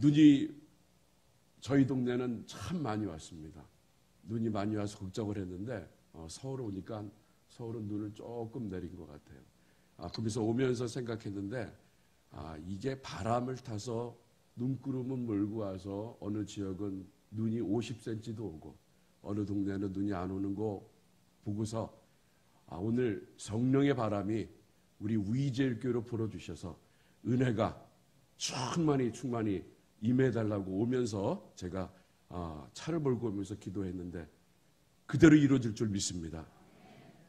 눈이 저희 동네는 참 많이 왔습니다. 눈이 많이 와서 걱정을 했는데 서울 오니까 서울은 눈을 조금 내린 것 같아요. 거기서 오면서 생각했는데 이게 바람을 타서 눈구름은 몰고 와서 어느 지역은 눈이 50cm도 오고 어느 동네는 눈이 안 오는 거 보고서 오늘 성령의 바람이 우리 위제일교로 불어주셔서 은혜가 충만히 임해달라고 오면서 제가 차를 몰고 오면서 기도했는데 그대로 이루어질 줄 믿습니다.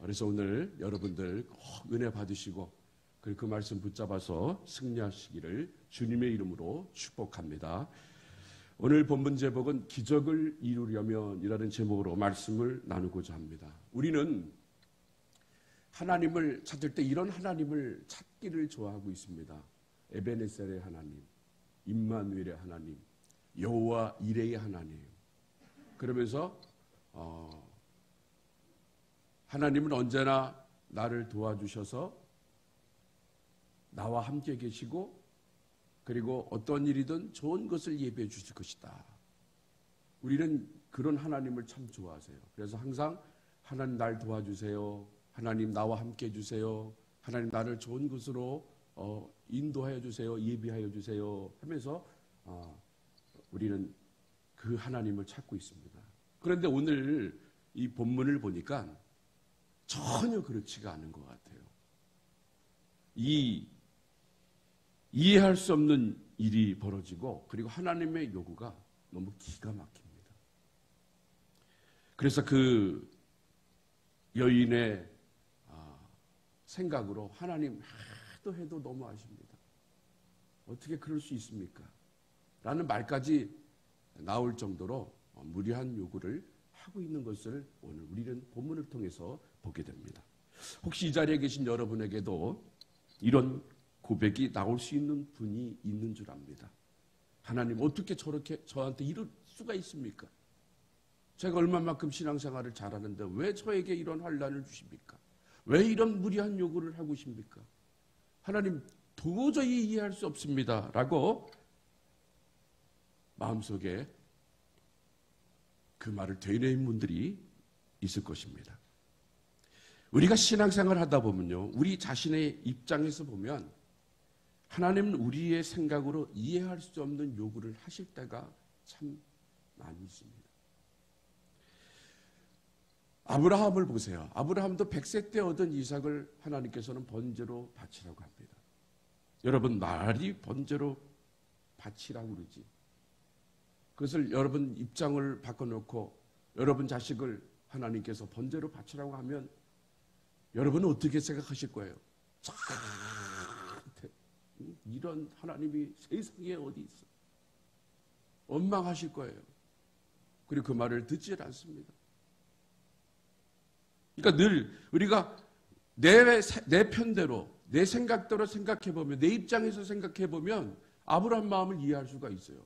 그래서 오늘 여러분들 꼭 은혜 받으시고 그리고 그 말씀 붙잡아서 승리하시기를 주님의 이름으로 축복합니다. 오늘 본문 제목은 기적을 이루려면 이라는 제목으로 말씀을 나누고자 합니다. 우리는 하나님을 찾을 때 이런 하나님을 찾기를 좋아하고 있습니다. 에베네셀의 하나님, 임마누엘의 하나님, 여호와 이레의 하나님. 그러면서 하나님은 언제나 나를 도와주셔서 나와 함께 계시고 그리고 어떤 일이든 좋은 것을 예비해 주실 것이다. 우리는 그런 하나님을 참 좋아하세요. 그래서 항상 하나님 날 도와주세요. 하나님 나와 함께 해주세요. 하나님 나를 좋은 것으로 인도하여 주세요. 예비하여 주세요. 하면서 우리는 그 하나님을 찾고 있습니다. 그런데 오늘 이 본문을 보니까 전혀 그렇지가 않은 것 같아요. 이해할 수 없는 일이 벌어지고 그리고 하나님의 요구가 너무 기가 막힙니다. 그래서 그 여인의 생각으로 하나님 해도 너무 아십니다. 어떻게 그럴 수 있습니까? 라는 말까지 나올 정도로 무리한 요구를 하고 있는 것을 오늘 우리는 본문을 통해서 보게 됩니다. 혹시 이 자리에 계신 여러분에게도 이런 고백이 나올 수 있는 분이 있는 줄 압니다. 하나님 어떻게 저렇게 저한테 이럴 수가 있습니까? 제가 얼마만큼 신앙생활을 잘하는데 왜 저에게 이런 환난을 주십니까? 왜 이런 무리한 요구를 하고 계십니까? 하나님 도저히 이해할 수 없습니다. 라고 마음속에 그 말을 되뇌인 분들이 있을 것입니다. 우리가 신앙생활을 하다 보면요, 우리 자신의 입장에서 보면 하나님은 우리의 생각으로 이해할 수 없는 요구를 하실 때가 참 많이 있습니다. 아브라함을 보세요. 아브라함도 100세 때 얻은 이삭을 하나님께서는 번제로 바치라고 합니다. 여러분, 말이 번제로 바치라고 그러지. 그것을 여러분 입장을 바꿔놓고 여러분 자식을 하나님께서 번제로 바치라고 하면 여러분은 어떻게 생각하실 거예요? 저한테 이런 하나님이 세상에 어디 있어? 원망하실 거예요. 그리고 그 말을 듣지 않습니다. 그러니까 늘 우리가 내 편대로 내 생각대로 생각해보면 내 입장에서 생각해보면 아브라함 마음을 이해할 수가 있어요.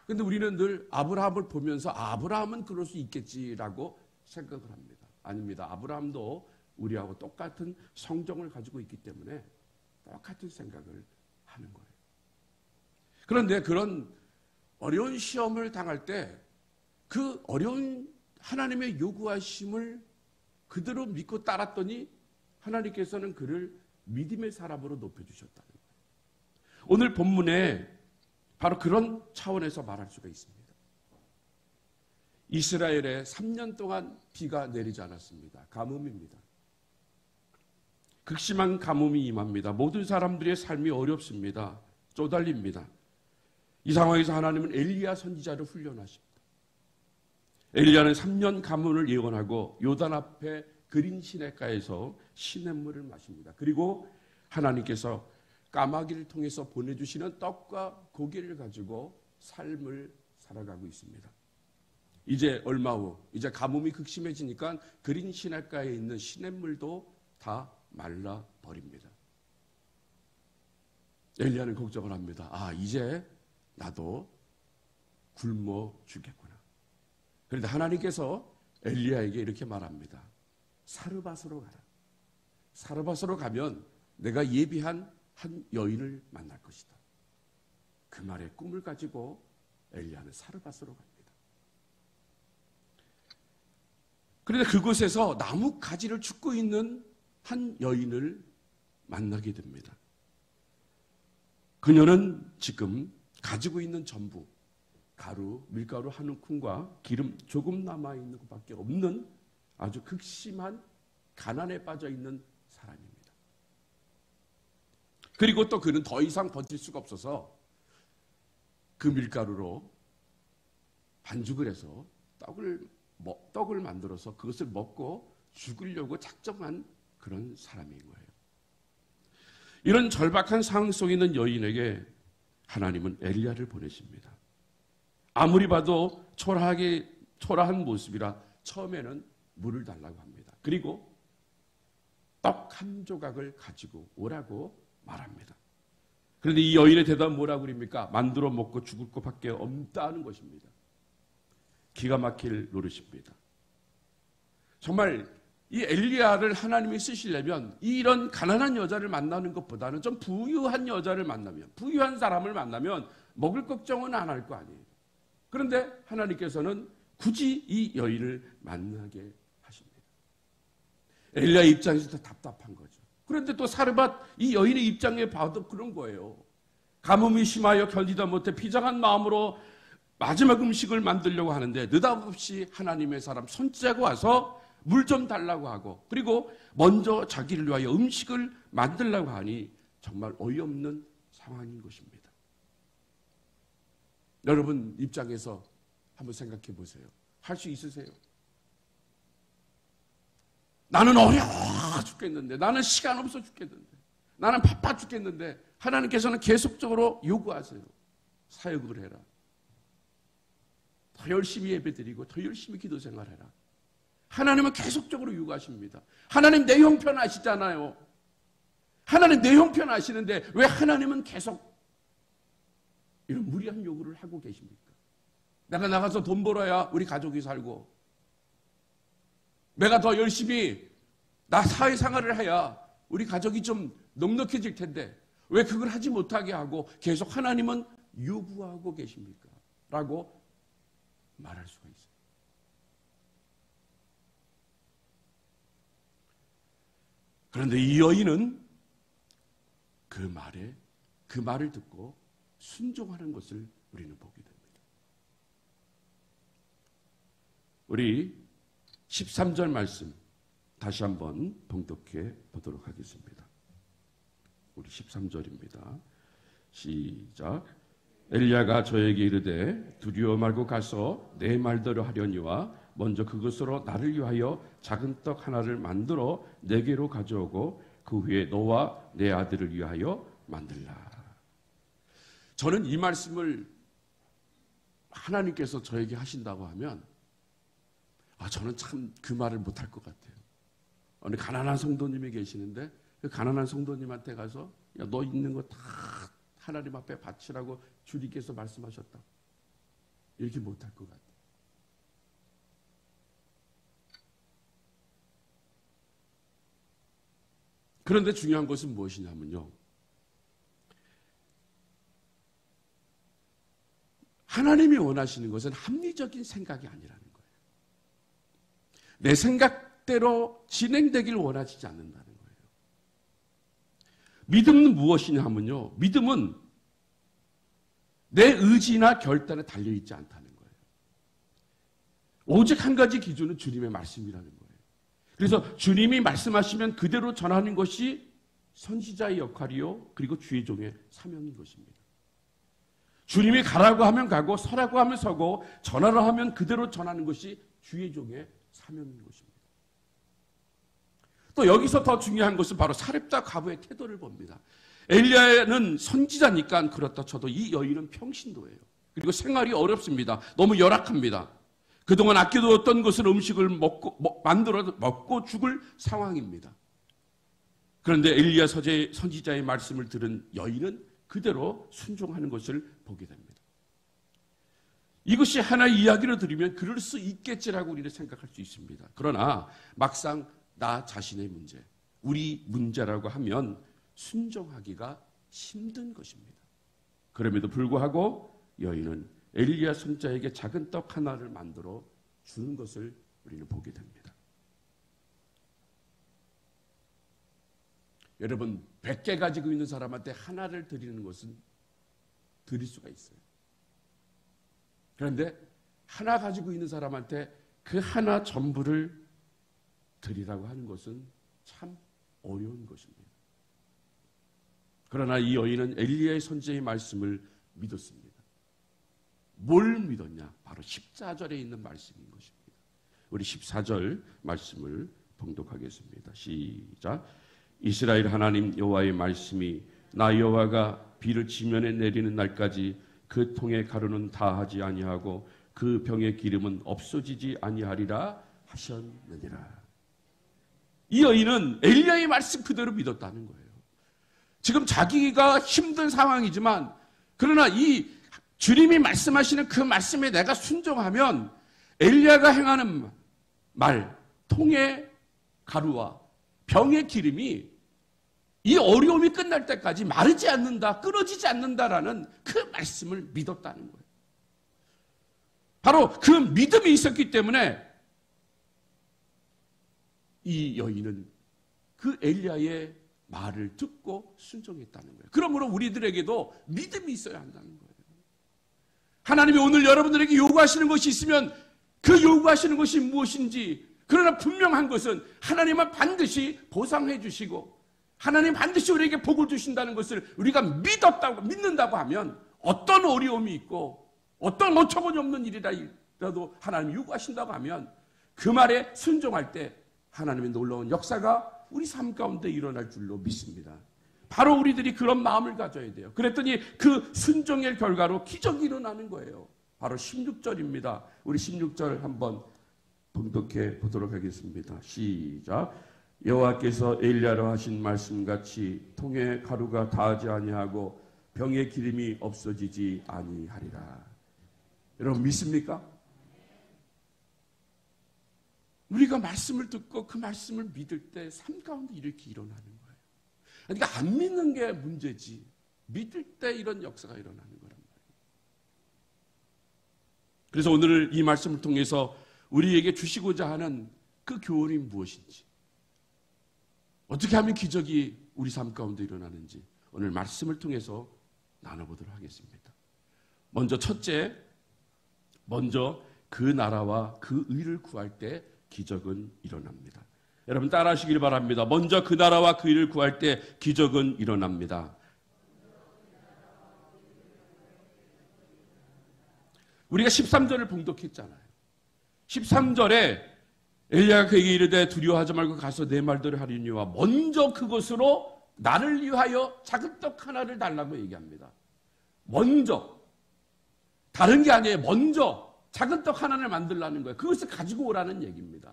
그런데 우리는 늘 아브라함을 보면서 아브라함은 그럴 수 있겠지라고 생각을 합니다. 아닙니다. 아브라함도 우리하고 똑같은 성정을 가지고 있기 때문에 똑같은 생각을 하는 거예요. 그런데 그런 어려운 시험을 당할 때 그 어려운 하나님의 요구하심을 그대로 믿고 따랐더니 하나님께서는 그를 믿음의 사람으로 높여주셨다는 거예요. 오늘 본문에 바로 그런 차원에서 말할 수가 있습니다. 이스라엘에 3년 동안 비가 내리지 않았습니다. 가뭄입니다. 극심한 가뭄이 임합니다. 모든 사람들의 삶이 어렵습니다. 쪼달립니다. 이 상황에서 하나님은 엘리야 선지자를 훈련하십니다. 엘리야는 3년 가뭄을 예언하고 요단 앞에 그린 시냇가에서 시냇물을 마십니다. 그리고 하나님께서 까마귀를 통해서 보내주시는 떡과 고기를 가지고 삶을 살아가고 있습니다. 이제 얼마 후 이제 가뭄이 극심해지니까 그린 시냇가에 있는 시냇물도 다 말라버립니다. 엘리야는 걱정을 합니다. 이제 나도 굶어 죽겠구나. 그런데 하나님께서 엘리야에게 이렇게 말합니다. 사르밧으로 가라. 사르밧으로 가면 내가 예비한 한 여인을 만날 것이다. 그 말에 꿈을 가지고 엘리야는 사르밧으로 갑니다. 그런데 그곳에서 나무 가지를 줍고 있는 한 여인을 만나게 됩니다. 그녀는 지금 가지고 있는 전부, 가루, 밀가루 한 움큼과 기름 조금 남아있는 것밖에 없는 아주 극심한 가난에 빠져 있는 사람입니다. 그리고 또 그는 더 이상 버틸 수가 없어서 그 밀가루로 반죽을 해서 떡을 만들어서 그것을 먹고 죽으려고 작정한 그런 사람인 거예요. 이런 절박한 상황 속에 있는 여인에게 하나님은 엘리야를 보내십니다. 아무리 봐도 초라한 모습이라 처음에는 물을 달라고 합니다. 그리고 떡 한 조각을 가지고 오라고 말합니다. 그런데 이 여인의 대답은 뭐라고 그럽니까? 만들어 먹고 죽을 것밖에 없다는 것입니다. 기가 막힐 노릇입니다. 정말 이 엘리야를 하나님이 쓰시려면 이런 가난한 여자를 만나는 것보다는 좀 부유한 여자를 만나면, 부유한 사람을 만나면 먹을 걱정은 안 할 거 아니에요. 그런데 하나님께서는 굳이 이 여인을 만나게 하십니다. 엘리야 입장에서 더 답답한 거죠. 그런데 또 사르밧 이 여인의 입장에 봐도 그런 거예요. 가뭄이 심하여 견디다 못해 비장한 마음으로 마지막 음식을 만들려고 하는데 느닷없이 하나님의 사람 손짓하고 와서 물 좀 달라고 하고, 그리고 먼저 자기를 위하여 음식을 만들려고 하니 정말 어이없는 상황인 것입니다. 여러분 입장에서 한번 생각해 보세요. 할 수 있으세요? 나는 어려워 죽겠는데, 나는 시간 없어 죽겠는데, 나는 바빠 죽겠는데 하나님께서는 계속적으로 요구하세요. 사역을 해라. 더 열심히 예배드리고 더 열심히 기도 생활해라. 하나님은 계속적으로 요구하십니다. 하나님 내 형편 아시잖아요. 하나님 내 형편 아시는데 왜 하나님은 계속 이런 무리한 요구를 하고 계십니까? 내가 나가서 돈 벌어야 우리 가족이 살고, 내가 더 열심히 나 사회생활을 해야 우리 가족이 좀 넉넉해질 텐데 왜 그걸 하지 못하게 하고 계속 하나님은 요구하고 계십니까? 라고 말할 수가 있어요. 그런데 이 여인은 그 말을 듣고 순종하는 것을 우리는 보게 됩니다. 우리 13절 말씀 다시 한번 봉독해 보도록 하겠습니다. 우리 13절입니다. 시작. 엘리야가 저에게 이르되 두려워 말고 가서 내 말대로 하려니와 먼저 그것으로 나를 위하여 작은 떡 하나를 만들어 내게로 가져오고 그 후에 너와 내 아들을 위하여 만들라. 저는 이 말씀을 하나님께서 저에게 하신다고 하면 저는 참 그 말을 못할 것 같아요. 어느 가난한 성도님이 계시는데 그 가난한 성도님한테 가서 야, 너 있는 거 다 하나님 앞에 바치라고 주님께서 말씀하셨다. 이렇게 못할 것 같아요. 그런데 중요한 것은 무엇이냐면요. 하나님이 원하시는 것은 합리적인 생각이 아니라는 거예요. 내 생각대로 진행되길 원하시지 않는다는 거예요. 믿음은 무엇이냐 하면요. 믿음은 내 의지나 결단에 달려있지 않다는 거예요. 오직 한 가지 기준은 주님의 말씀이라는 거예요. 그래서 주님이 말씀하시면 그대로 전하는 것이 선지자의 역할이요. 그리고 주의 종의 사명인 것입니다. 주님이 가라고 하면 가고 서라고 하면 서고 전하라 하면 그대로 전하는 것이 주의 종의 사명인 것입니다. 또 여기서 더 중요한 것은 바로 사렙다 과부의 태도를 봅니다. 엘리야는 선지자니까 그렇다 쳐도 이 여인은 평신도예요. 그리고 생활이 어렵습니다. 너무 열악합니다. 그동안 아껴두었던 것을 음식을 만들어 먹고 죽을 상황입니다. 그런데 엘리야 선지자의 말씀을 들은 여인은 그대로 순종하는 것을 보게 됩니다. 이것이 하나의 이야기로 들으면 그럴 수 있겠지라고 우리는 생각할 수 있습니다. 그러나 막상 나 자신의 문제, 우리 문제라고 하면 순종하기가 힘든 것입니다. 그럼에도 불구하고 여인은 엘리야 손자에게 작은 떡 하나를 만들어 주는 것을 우리는 보게 됩니다. 여러분, 100개 가지고 있는 사람한테 하나를 드리는 것은 드릴 수가 있어요. 그런데 하나 가지고 있는 사람한테 그 하나 전부를 드리라고 하는 것은 참 어려운 것입니다. 그러나 이 여인은 엘리야의 선지자의 말씀을 믿었습니다. 뭘 믿었냐? 바로 14절에 있는 말씀인 것입니다. 우리 14절 말씀을 봉독하겠습니다. 시작. 이스라엘 하나님 여호와의 말씀이 나 여호와가 비를 지면에 내리는 날까지 그 통의 가루는 다하지 아니하고 그 병의 기름은 없어지지 아니하리라 하셨느니라. 이 여인은 엘리야의 말씀 그대로 믿었다는 거예요. 지금 자기가 힘든 상황이지만 그러나 이 주님이 말씀하시는 그 말씀에 내가 순종하면 엘리야가 행하는 말, 통의 가루와 병의 기름이 이 어려움이 끝날 때까지 마르지 않는다, 끊어지지 않는다라는 그 말씀을 믿었다는 거예요. 바로 그 믿음이 있었기 때문에 이 여인은 그 엘리야의 말을 듣고 순종했다는 거예요. 그러므로 우리들에게도 믿음이 있어야 한다는 거예요. 하나님이 오늘 여러분들에게 요구하시는 것이 있으면 그 요구하시는 것이 무엇인지, 그러나 분명한 것은 하나님은 반드시 보상해 주시고 하나님 반드시 우리에게 복을 주신다는 것을 우리가 믿는다고 하면 어떤 어려움이 있고 어떤 어처구니 없는 일이라도 하나님이 요구하신다고 하면 그 말에 순종할 때 하나님의 놀라운 역사가 우리 삶 가운데 일어날 줄로 믿습니다. 바로 우리들이 그런 마음을 가져야 돼요. 그랬더니 그 순종의 결과로 기적이 일어나는 거예요. 바로 16절입니다. 우리 16절 한번 봉독해 보도록 하겠습니다. 시작. 여호와께서 엘리야로 하신 말씀같이 통에 가루가 다하지 아니하고 병의 기름이 없어지지 아니하리라. 여러분 믿습니까? 우리가 말씀을 듣고 그 말씀을 믿을 때 삶 가운데 이렇게 일어나는 거예요. 그러니까 안 믿는 게 문제지 믿을 때 이런 역사가 일어나는 거란 말이에요. 그래서 오늘 이 말씀을 통해서 우리에게 주시고자 하는 그 교훈이 무엇인지, 어떻게 하면 기적이 우리 삶 가운데 일어나는지 오늘 말씀을 통해서 나눠보도록 하겠습니다. 먼저 첫째, 먼저 그 나라와 그 의를 구할 때 기적은 일어납니다. 여러분 따라하시길 바랍니다. 먼저 그 나라와 그 의를 구할 때 기적은 일어납니다. 우리가 13절을 봉독했잖아요. 13절에 엘리야가 그에게 이르되 두려워하지 말고 가서 내 말대로 하리니와 먼저 그것으로 나를 위하여 작은 떡 하나를 달라고 얘기합니다. 먼저, 다른 게 아니에요. 먼저 작은 떡 하나를 만들라는 거예요. 그것을 가지고 오라는 얘기입니다.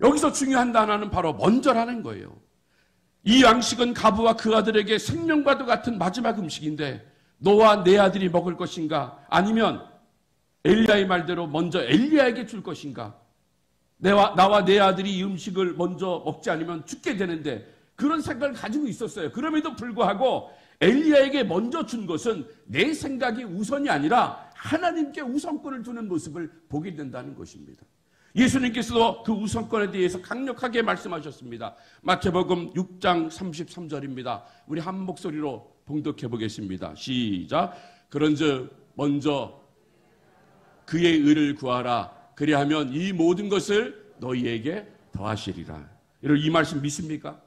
여기서 중요한 단어는 바로 먼저라는 거예요. 이 양식은 가부와 그 아들에게 생명과도 같은 마지막 음식인데 너와 내 아들이 먹을 것인가? 아니면 엘리야의 말대로 먼저 엘리야에게 줄 것인가? 나와 내 아들이 이 음식을 먼저 먹지 않으면 죽게 되는데 그런 생각을 가지고 있었어요. 그럼에도 불구하고 엘리야에게 먼저 준 것은 내 생각이 우선이 아니라 하나님께 우선권을 두는 모습을 보게 된다는 것입니다. 예수님께서도 그 우선권에 대해서 강력하게 말씀하셨습니다. 마태복음 6장 33절입니다. 우리 한 목소리로 봉독해 보겠습니다. 시작. 그런즉 먼저 그의 의를 구하라. 그리하면 이 모든 것을 너희에게 더하시리라. 여러분 이 말씀 믿습니까?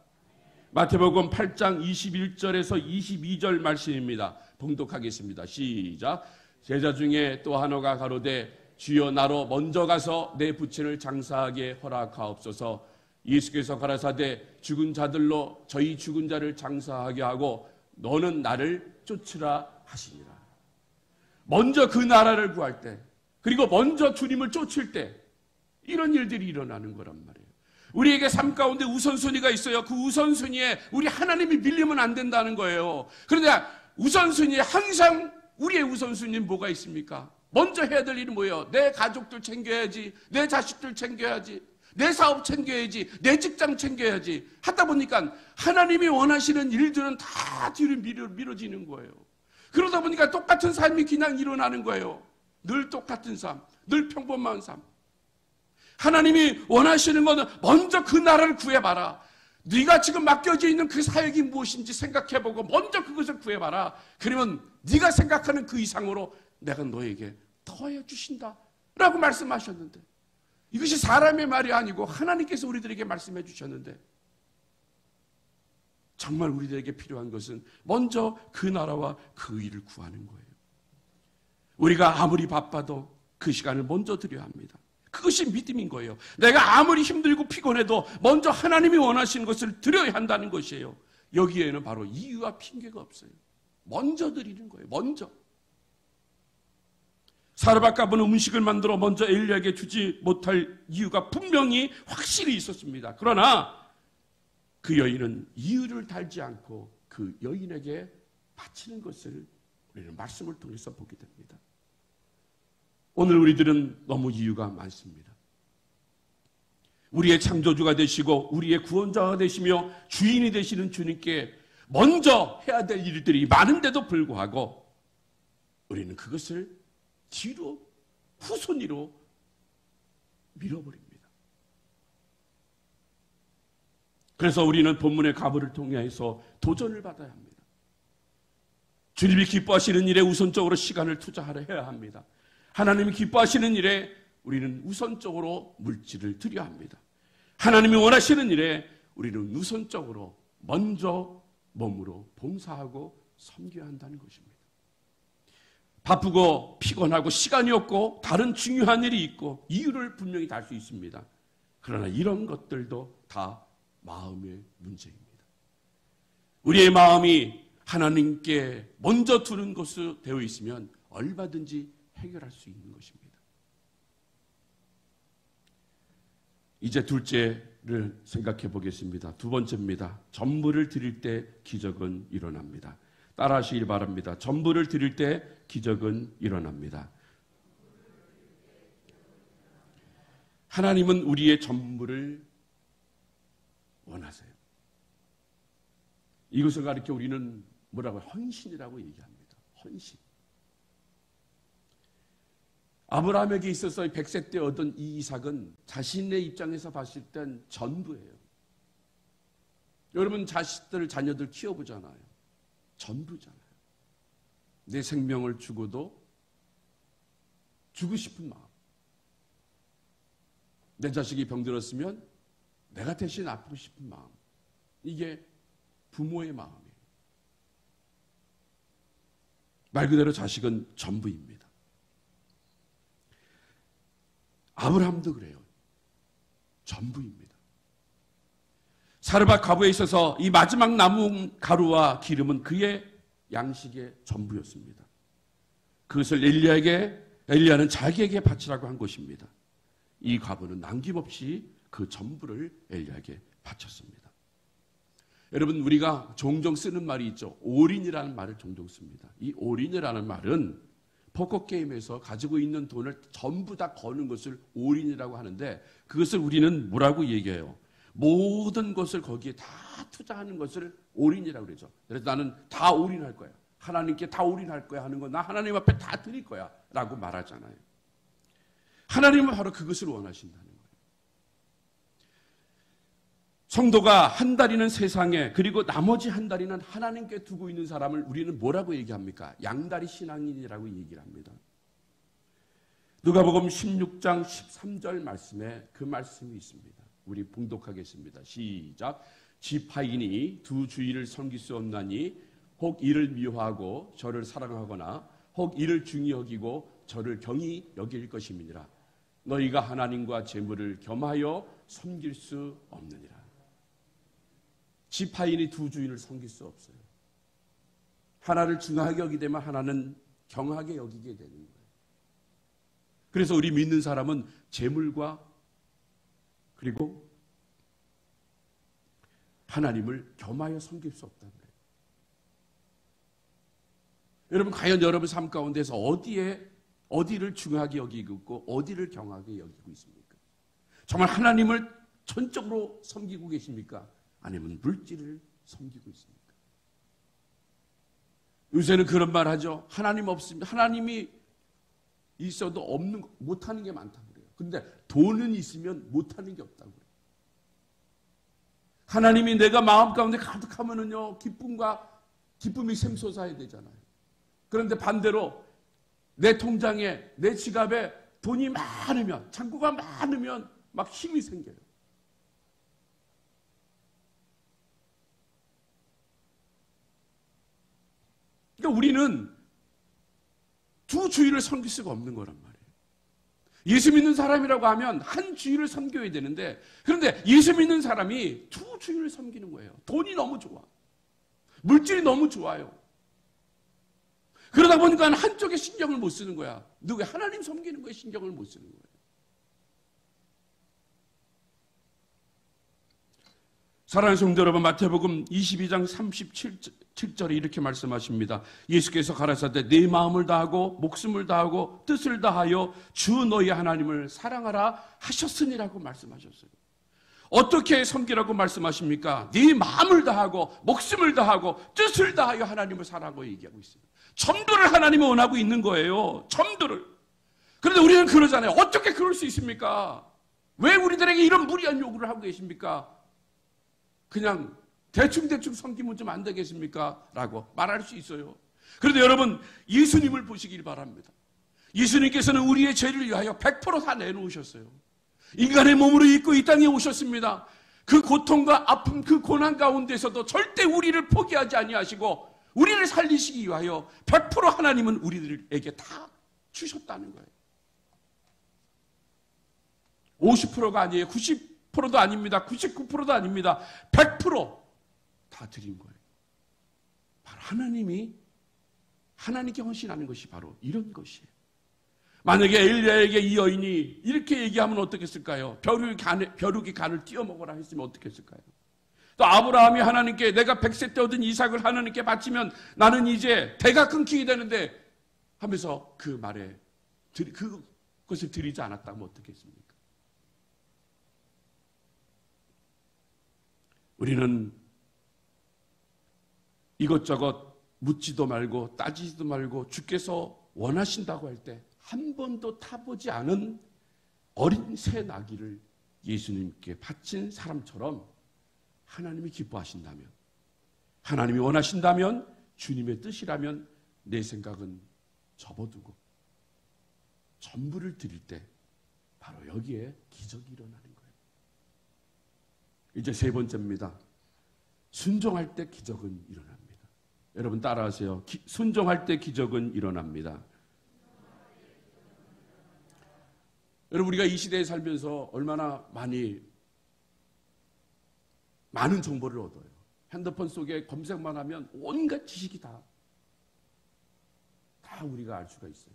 마태복음 8장 21절에서 22절 말씀입니다. 봉독하겠습니다. 시작. 제자 중에 또 하나가 가로되 주여 나로 먼저 가서 내 부친을 장사하게 허락하옵소서. 예수께서 가라사대 죽은 자들로 저희 죽은 자를 장사하게 하고 너는 나를 쫓으라 하시니라. 먼저 그 나라를 구할 때, 그리고 먼저 주님을 쫓을 때 이런 일들이 일어나는 거란 말이에요. 우리에게 삶 가운데 우선순위가 있어요. 그 우선순위에 우리 하나님이 밀리면 안 된다는 거예요. 그런데 우선순위에 항상 우리의 우선순위는 뭐가 있습니까? 먼저 해야 될 일은 뭐예요? 내 가족들 챙겨야지, 내 자식들 챙겨야지, 내 사업 챙겨야지, 내 직장 챙겨야지 하다 보니까 하나님이 원하시는 일들은 다 뒤로 미뤄지는 거예요. 그러다 보니까 똑같은 삶이 그냥 일어나는 거예요. 늘 똑같은 삶, 늘 평범한 삶. 하나님이 원하시는 것은 먼저 그 나라를 구해봐라. 네가 지금 맡겨져 있는 그 사역이 무엇인지 생각해보고 먼저 그것을 구해봐라. 그러면 네가 생각하는 그 이상으로 내가 너에게 더해 주신다 라고 말씀하셨는데, 이것이 사람의 말이 아니고 하나님께서 우리들에게 말씀해 주셨는데, 정말 우리들에게 필요한 것은 먼저 그 나라와 그 일을 구하는 거예요. 우리가 아무리 바빠도 그 시간을 먼저 드려야 합니다. 그것이 믿음인 거예요. 내가 아무리 힘들고 피곤해도 먼저 하나님이 원하시는 것을 드려야 한다는 것이에요. 여기에는 바로 이유와 핑계가 없어요. 먼저 드리는 거예요. 먼저. 사르밧가브는 음식을 만들어 먼저 엘리야에게 주지 못할 이유가 분명히 확실히 있었습니다. 그러나 그 여인은 이유를 달지 않고 그 여인에게 바치는 것을 우리는 말씀을 통해서 보게 됩니다. 오늘 우리들은 너무 이유가 많습니다. 우리의 창조주가 되시고 우리의 구원자가 되시며 주인이 되시는 주님께 먼저 해야 될 일들이 많은데도 불구하고 우리는 그것을 뒤로, 후손위로 밀어버립니다. 그래서 우리는 본문의 가부를 통해서 도전을 받아야 합니다. 주님이 기뻐하시는 일에 우선적으로 시간을 투자해야 합니다. 하나님이 기뻐하시는 일에 우리는 우선적으로 물질을 드려야 합니다. 하나님이 원하시는 일에 우리는 우선적으로 먼저 몸으로 봉사하고 섬겨야 한다는 것입니다. 바쁘고 피곤하고 시간이 없고 다른 중요한 일이 있고 이유를 분명히 달 수 있습니다. 그러나 이런 것들도 다 마음의 문제입니다. 우리의 마음이 하나님께 먼저 두는 것으로 되어 있으면 얼마든지 해결할 수 있는 것입니다. 이제 둘째를 생각해 보겠습니다. 두 번째입니다. 전부를 드릴 때 기적은 일어납니다. 따라하시길 바랍니다. 전부를 드릴 때 기적은 일어납니다. 하나님은 우리의 전부를 원하세요. 이것을 가리켜 우리는 뭐라고 헌신이라고 얘기합니다. 헌신. 아브라함에게 있어서 100세 때 얻은 이 이삭은 자신의 입장에서 봤을 땐 전부예요. 여러분 자식들, 자녀들 키워보잖아요. 전부잖아요. 내 생명을 주고도 주고 싶은 마음. 내 자식이 병들었으면 내가 대신 아프고 싶은 마음. 이게 부모의 마음이에요. 말 그대로 자식은 전부입니다. 아브라함도 그래요. 전부입니다. 사르밧 가부에 있어서 이 마지막 남은 가루와 기름은 그의 양식의 전부였습니다. 그것을 엘리야는 자기에게 바치라고 한 것입니다. 이 과부는 남김없이 그 전부를 엘리야에게 바쳤습니다. 여러분, 우리가 종종 쓰는 말이 있죠. 올인이라는 말을 종종 씁니다. 이 올인이라는 말은 포커게임에서 가지고 있는 돈을 전부 다 거는 것을 올인이라고 하는데, 그것을 우리는 뭐라고 얘기해요? 모든 것을 거기에 다 투자하는 것을 올인이라고 그러죠. 그래서 나는 다 올인할 거야. 하나님께 다 올인할 거야 하는 거, 나 하나님 앞에 다 드릴 거야 라고 말하잖아요. 하나님은 바로 그것을 원하신다는 거예요. 성도가 한 달이는 세상에, 그리고 나머지 한 달이는 하나님께 두고 있는 사람을 우리는 뭐라고 얘기합니까? 양다리 신앙인이라고 얘기를 합니다. 누가복음 16장 13절 말씀에 그 말씀이 있습니다. 우리 봉독하겠습니다. 시작. 지파인이 두 주인을 섬길 수 없나니 혹 이를 미워하고 저를 사랑하거나 혹 이를 중히 여기고 저를 경히 여길 것임이니라. 너희가 하나님과 재물을 겸하여 섬길 수 없느니라. 지파인이 두 주인을 섬길 수 없어요. 하나를 중하게 여기게 되면 하나는 경하게 여기게 되는 거예요. 그래서 우리 믿는 사람은 재물과 그리고 하나님을 겸하여 섬길 수 없다는 거예요. 여러분, 과연 여러분 삶 가운데서 어디를 중하게 여기고 있고 어디를 경하게 여기고 있습니까? 정말 하나님을 전적으로 섬기고 계십니까? 아니면 물질을 섬기고 있습니까? 요새는 그런 말 하죠. 하나님 없으면, 하나님이 있어도 못하는 게 많다고 그래요. 근데 돈은 있으면 못하는 게 없다고 그래요. 하나님이 내가 마음 가운데 가득하면은요, 기쁨이 샘솟아야 되잖아요. 그런데 반대로 내 통장에, 내 지갑에 돈이 많으면, 창고가 많으면 막 힘이 생겨요. 그러니까 우리는 두 주의를 섬길 수가 없는 거란 말이에요. 예수 믿는 사람이라고 하면 한 주의를 섬겨야 되는데, 그런데 예수 믿는 사람이 두 주의를 섬기는 거예요. 돈이 너무 좋아. 물질이 너무 좋아요. 그러다 보니까 한쪽에 신경을 못 쓰는 거야. 누구 하나님 섬기는 거에 신경을 못 쓰는 거예요. 사랑하는 성도 여러분, 마태복음 22장 37절에 이렇게 말씀하십니다. 예수께서 가라사대 내 마음을 다하고 목숨을 다하고 뜻을 다하여 주 너희 하나님을 사랑하라 하셨으니라고 말씀하셨어요. 어떻게 섬기라고 말씀하십니까? 네 마음을 다하고 목숨을 다하고 뜻을 다하여 하나님을 사랑하고 얘기하고 있어요. 전도를 하나님이 원하고 있는 거예요. 전도를. 그런데 우리는 그러잖아요. 어떻게 그럴 수 있습니까? 왜 우리들에게 이런 무리한 요구를 하고 계십니까? 그냥 대충 섬기면 좀 안 되겠습니까? 라고 말할 수 있어요. 그런데 여러분, 예수님을 보시길 바랍니다. 예수님께서는 우리의 죄를 위하여 100% 다 내놓으셨어요. 인간의 몸으로 입고 이 땅에 오셨습니다. 그 고통과 아픔, 그 고난 가운데서도 절대 우리를 포기하지 아니하시고 우리를 살리시기 위하여 100% 하나님은 우리들에게 다 주셨다는 거예요. 50%가 아니에요. 90%도 아닙니다. 99%도 아닙니다. 100%다 드린 거예요. 바로 하나님께 헌신하는 것이 바로 이런 것이에요. 만약에 엘리야에게 이 여인이 이렇게 얘기하면 어떻겠을까요? 벼룩이 간을 띄어먹어라 했으면 어떻겠을까요? 또 아브라함이 하나님께 내가 100세 때 얻은 이삭을 하나님께 바치면 나는 이제 대가 끊기게 되는데 하면서 그 말에 그것을 드리지 않았다면 어떻겠습니까? 우리는 이것저것 묻지도 말고 따지지도 말고 주께서 원하신다고 할 때 한 번도 타보지 않은 어린 새 나귀를 예수님께 바친 사람처럼 하나님이 기뻐하신다면, 하나님이 원하신다면, 주님의 뜻이라면 내 생각은 접어두고 전부를 드릴 때 바로 여기에 기적이 일어나는 거예요. 이제 세 번째입니다. 순종할 때 기적은 일어납니다. 여러분 따라하세요. 순종할 때 기적은 일어납니다. 여러분, 우리가 이 시대에 살면서 얼마나 많은 정보를 얻어요. 핸드폰 속에 검색만 하면 온갖 지식이 다 우리가 알 수가 있어요.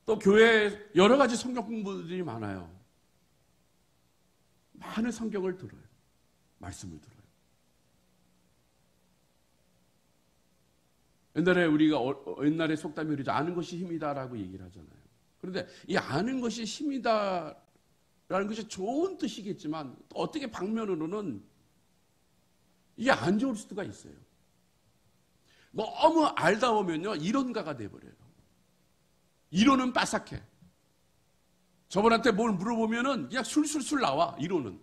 또 교회에 여러 가지 성경 공부들이 많아요. 많은 성경을 들어요. 말씀을 들어요. 옛날에 속담이 그러죠. 아는 것이 힘이다라고 얘기를 하잖아요. 그런데 이 아는 것이 힘이다라는 것이 좋은 뜻이겠지만 또 어떻게 방면으로는 이게 안 좋을 수가 있어요. 너무 알다 보면요 이론가가 돼버려요. 이론은 빠삭해. 저분한테 뭘 물어보면은 그냥 술술술 나와. 이론은.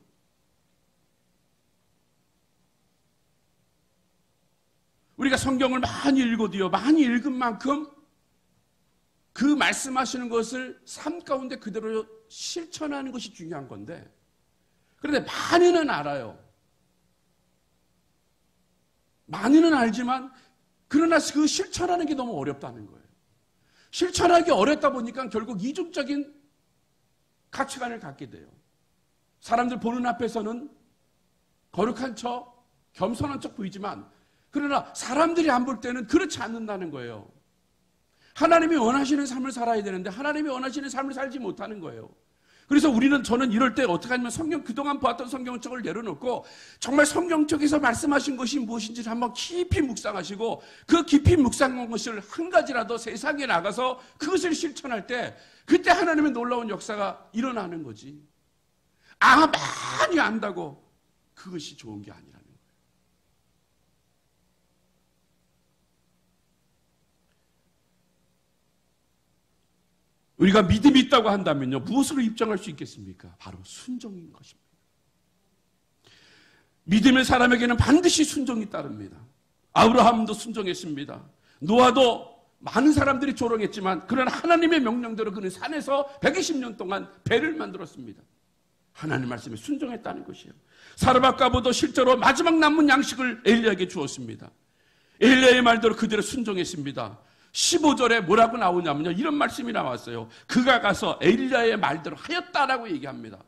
우리가 성경을 많이 읽어도요, 많이 읽은 만큼 그 말씀하시는 것을 삶 가운데 그대로 실천하는 것이 중요한 건데, 그런데 많이는 알아요. 많이는 알지만 그러나 그 실천하는 게 너무 어렵다는 거예요. 실천하기 어렵다 보니까 결국 이중적인 가치관을 갖게 돼요. 사람들 보는 앞에서는 거룩한 척, 겸손한 척 보이지만 그러나 사람들이 안 볼 때는 그렇지 않는다는 거예요. 하나님이 원하시는 삶을 살아야 되는데 하나님이 원하시는 삶을 살지 못하는 거예요. 그래서 저는 이럴 때 어떻게 하냐면 성경, 그동안 보았던 성경책을 내려놓고 정말 성경책에서 말씀하신 것이 무엇인지를 한번 깊이 묵상하시고 그 깊이 묵상한 것을 한 가지라도 세상에 나가서 그것을 실천할 때 그때 하나님의 놀라운 역사가 일어나는 거지. 많이 안다고 그것이 좋은 게 아니라는 거예요. 우리가 믿음이 있다고 한다면요, 무엇으로 입증할 수 있겠습니까? 바로 순종인 것입니다. 믿음의 사람에게는 반드시 순종이 따릅니다. 아브라함도 순종했습니다. 노아도 많은 사람들이 조롱했지만 그러나 하나님의 명령대로 그는 산에서 120년 동안 배를 만들었습니다. 하나님 말씀에 순종했다는 것이에요. 사르밧가보도 실제로 마지막 남은 양식을 엘리야에게 주었습니다. 엘리야의 말대로 그대로 순종했습니다. 15절에 뭐라고 나오냐면요, 이런 말씀이 나왔어요. 그가 가서 엘리야의 말대로 하였다라고 얘기합니다.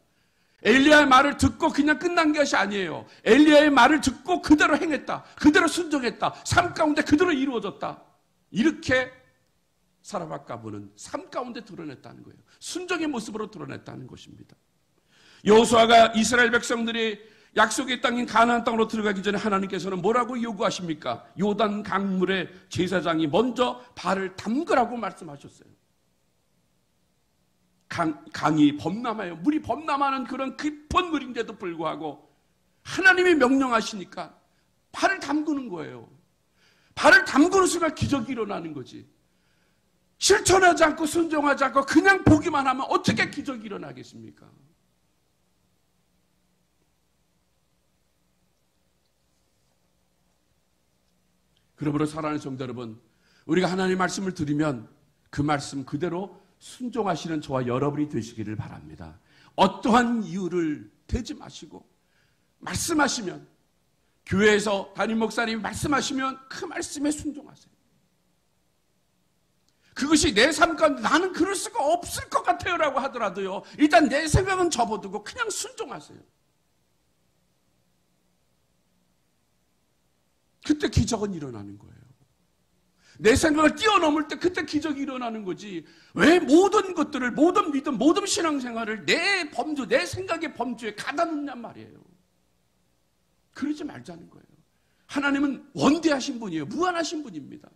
엘리야의 말을 듣고 그냥 끝난 것이 아니에요. 엘리야의 말을 듣고 그대로 행했다, 그대로 순종했다, 삶 가운데 그대로 이루어졌다. 이렇게 사르밧가보는 삶 가운데 드러냈다는 거예요. 순종의 모습으로 드러냈다는 것입니다. 여호수아가 이스라엘 백성들이 약속의 땅인 가나안 땅으로 들어가기 전에 하나님께서는 뭐라고 요구하십니까? 요단 강물에 제사장이 먼저 발을 담그라고 말씀하셨어요. 강이 범람해요. 물이 범람하는 그런 깊은 물인데도 불구하고 하나님이 명령하시니까 발을 담그는 거예요. 발을 담그는 순간 기적이 일어나는 거지. 실천하지 않고 순종하지 않고 그냥 보기만 하면 어떻게 기적이 일어나겠습니까? 그러므로 사랑하는 성도 여러분, 우리가 하나님의 말씀을 들으면 그 말씀 그대로 순종하시는 저와 여러분이 되시기를 바랍니다. 어떠한 이유를 대지 마시고 말씀하시면, 교회에서 담임 목사님이 말씀하시면 그 말씀에 순종하세요. 그것이 내 삶 가운데 나는 그럴 수가 없을 것 같아요 라고 하더라도요, 일단 내 생각은 접어두고 그냥 순종하세요. 그때 기적은 일어나는 거예요. 내 생각을 뛰어넘을 때 그때 기적이 일어나는 거지. 왜 모든 것들을, 모든 믿음, 모든 신앙생활을 내 범주, 내 생각의 범주에 가다 놓냐 말이에요. 그러지 말자는 거예요. 하나님은 원대하신 분이에요. 무한하신 분입니다.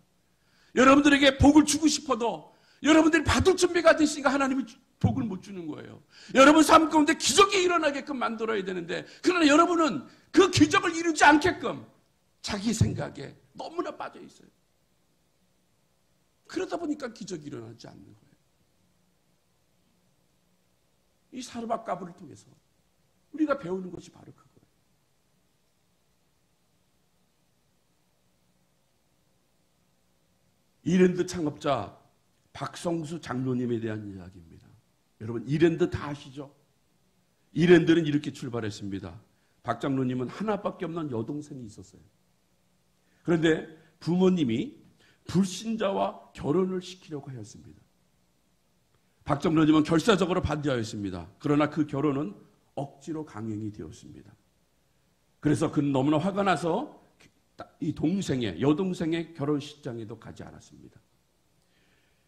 여러분들에게 복을 주고 싶어도 여러분들이 받을 준비가 됐으니까 하나님이 복을 못 주는 거예요. 여러분 삶 가운데 기적이 일어나게끔 만들어야 되는데, 그러나 여러분은 그 기적을 이루지 않게끔 자기 생각에 너무나 빠져 있어요. 그러다 보니까 기적이 일어나지 않는 거예요. 이 사르밧가브를 통해서 우리가 배우는 것이 바로 그거예요. 이랜드 창업자 박성수 장로님에 대한 이야기입니다. 여러분, 이랜드 다 아시죠? 이랜드는 이렇게 출발했습니다. 박 장로님은 하나밖에 없는 여동생이 있었어요. 그런데 부모님이 불신자와 결혼을 시키려고 하였습니다. 박 장로님은 결사적으로 반대하였습니다. 그러나 그 결혼은 억지로 강행이 되었습니다. 그래서 그는 너무나 화가 나서 이 여동생의 결혼식장에도 가지 않았습니다.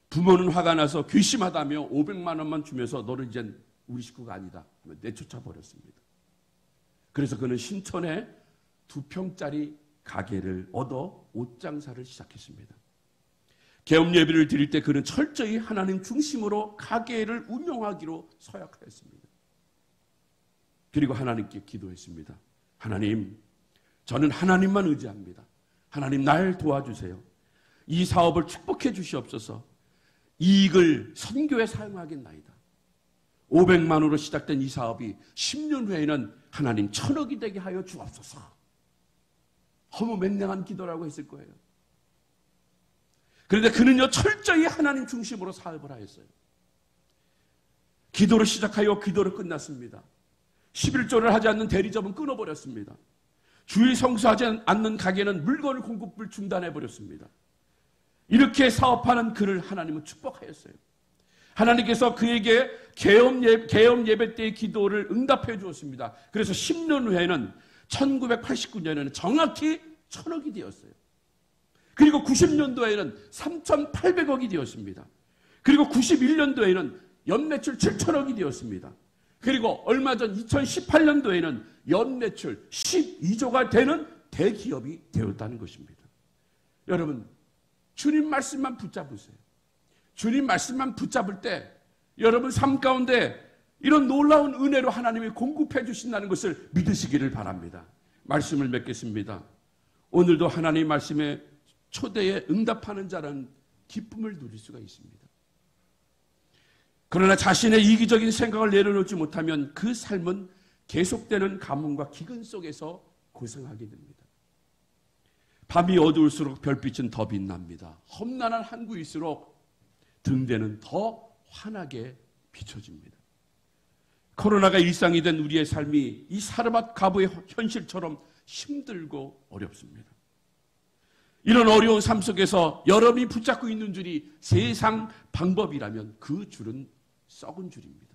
부모는 화가 나서 괘씸하다며 500만 원만 주면서 너는 이젠 우리 식구가 아니다 하며 내쫓아 버렸습니다. 그래서 그는 신촌에 2평짜리 가게를 얻어 옷장사를 시작했습니다. 계엄 예배를 드릴 때 그는 철저히 하나님 중심으로 가게를 운영하기로 서약하였습니다. 그리고 하나님께 기도했습니다. 하나님, 저는 하나님만 의지합니다. 하나님, 날 도와주세요. 이 사업을 축복해 주시옵소서. 이익을 선교에 사용하겠나이다. 500만 원으로 시작된 이 사업이 10년 후에는 하나님 1000억이 되게 하여 주옵소서. 너무 맹랑한 기도라고 했을 거예요. 그런데 그는요, 철저히 하나님 중심으로 사업을 하였어요. 기도를 시작하여 기도를 끝났습니다. 11조를 하지 않는 대리점은 끊어버렸습니다. 주일 성수하지 않는 가게는 물건 공급을 중단해버렸습니다. 이렇게 사업하는 그를 하나님은 축복하였어요. 하나님께서 그에게 계엄 예배 때의 기도를 응답해 주었습니다. 그래서 10년 후에는 1989년에는 정확히 1000억이 되었어요. 그리고 90년도에는 3,800억이 되었습니다. 그리고 91년도에는 연매출 7,000억이 되었습니다. 그리고 얼마 전 2018년도에는 연매출 12조가 되는 대기업이 되었다는 것입니다. 여러분, 주님 말씀만 붙잡으세요. 주님 말씀만 붙잡을 때 여러분 삶 가운데 이런 놀라운 은혜로 하나님이 공급해 주신다는 것을 믿으시기를 바랍니다. 말씀을 맺겠습니다. 오늘도 하나님 말씀의 초대에 응답하는 자라는 기쁨을 누릴 수가 있습니다. 그러나 자신의 이기적인 생각을 내려놓지 못하면 그 삶은 계속되는 가뭄과 기근 속에서 고생하게 됩니다. 밤이 어두울수록 별빛은 더 빛납니다. 험난한 항구일수록 등대는 더 환하게 비춰집니다. 코로나가 일상이 된 우리의 삶이 이 사르밧 과부의 현실처럼 힘들고 어렵습니다. 이런 어려운 삶 속에서 여러분이 붙잡고 있는 줄이 세상 방법이라면 그 줄은 썩은 줄입니다.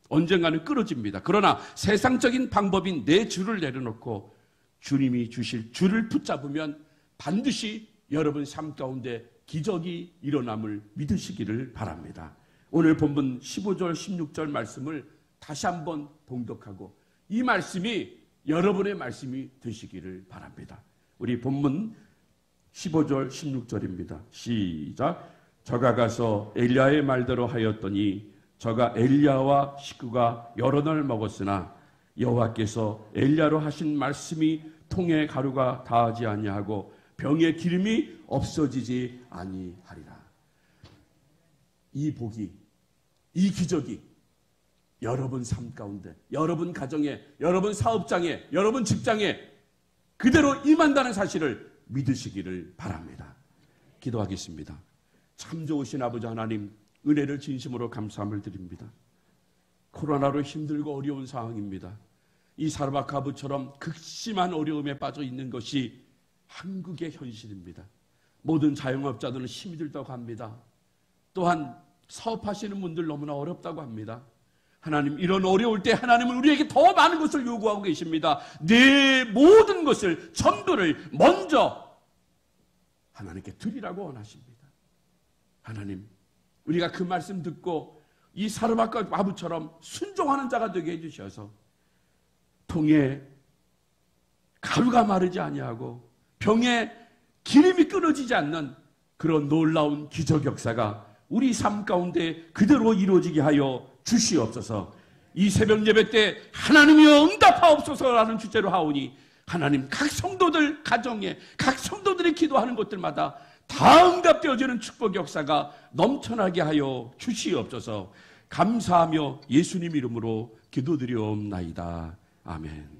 언젠가는 끊어집니다. 그러나 세상적인 방법인 내 줄을 내려놓고 주님이 주실 줄을 붙잡으면 반드시 여러분 삶 가운데 기적이 일어남을 믿으시기를 바랍니다. 오늘 본문 15절 16절 말씀을 다시 한번 봉독하고 이 말씀이 여러분의 말씀이 되시기를 바랍니다. 우리 본문 15절 16절입니다. 시작. 저가 가서 엘리야의 말대로 하였더니 저가 엘리야와 식구가 여러 날 먹었으나 여호와께서 엘리야로 하신 말씀이 통에 가루가 닿지 아니하고 병에 기름이 없어지지 아니하리라. 이 복이, 이 기적이 여러분 삶 가운데, 여러분 가정에, 여러분 사업장에, 여러분 직장에 그대로 임한다는 사실을 믿으시기를 바랍니다. 기도하겠습니다. 참 좋으신 아버지 하나님, 은혜를 진심으로 감사함을 드립니다. 코로나로 힘들고 어려운 상황입니다. 이 사르밧 과부처럼 극심한 어려움에 빠져 있는 것이 한국의 현실입니다. 모든 자영업자들은 힘이 들다고 합니다. 또한 사업하시는 분들 너무나 어렵다고 합니다. 하나님, 이런 어려울 때 하나님은 우리에게 더 많은 것을 요구하고 계십니다. 내 모든 것을, 전부를 먼저 하나님께 드리라고 원하십니다. 하나님, 우리가 그 말씀 듣고 이 사르밧 과부처럼 순종하는 자가 되게 해주셔서 통에 가루가 마르지 아니하고 병에 기름이 끊어지지 않는 그런 놀라운 기적 역사가 우리 삶 가운데 그대로 이루어지게 하여 주시옵소서. 이 새벽 예배 때 하나님이여 응답하옵소서라는 주제로 하오니 하나님, 각 성도들 가정에, 각 성도들이 기도하는 곳들마다 다 응답되어지는 축복 역사가 넘쳐나게 하여 주시옵소서. 감사하며 예수님 이름으로 기도드리옵나이다. 아멘.